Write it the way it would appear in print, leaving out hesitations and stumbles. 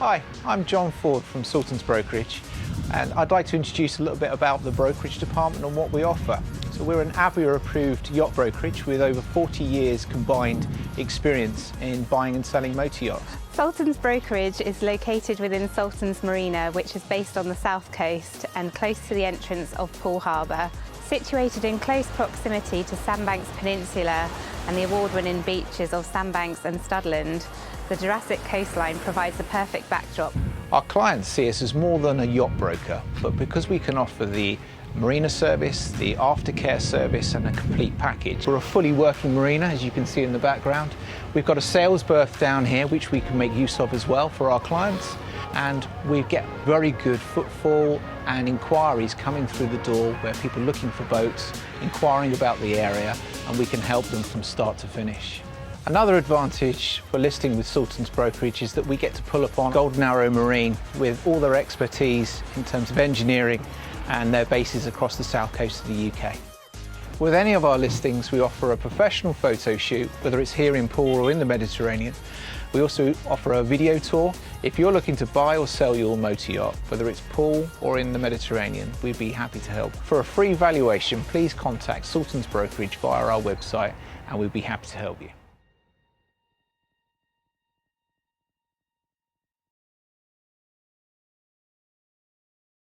Hi, I'm John Ford from Salterns Brokerage, and I'd like to introduce a little bit about the brokerage department and what we offer. So we're an AVIA approved yacht brokerage with over 40 years combined experience in buying and selling motor yachts. Salterns Brokerage is located within Salterns Marina, which is based on the south coast and close to the entrance of Poole Harbour. Situated in close proximity to Sandbanks Peninsula and the award-winning beaches of Sandbanks and Studland, the Jurassic coastline provides the perfect backdrop. Our clients see us as more than a yacht broker, but because we can offer the marina service, the aftercare service and a complete package. We're a fully working marina, as you can see in the background. We've got a sales berth down here which we can make use of as well for our clients, and we get very good footfall and inquiries coming through the door where people are looking for boats, inquiring about the area, and we can help them from start to finish. Another advantage for listing with Salterns Brokerage is that we get to pull upon Golden Arrow Marine with all their expertise in terms of engineering and their bases across the south coast of the UK. With any of our listings, we offer a professional photo shoot, whether it's here in Poole or in the Mediterranean. We also offer a video tour. If you're looking to buy or sell your motor yacht, whether it's Poole or in the Mediterranean, we'd be happy to help. For a free valuation, please contact Salterns Brokerage via our website and we'd be happy to help you.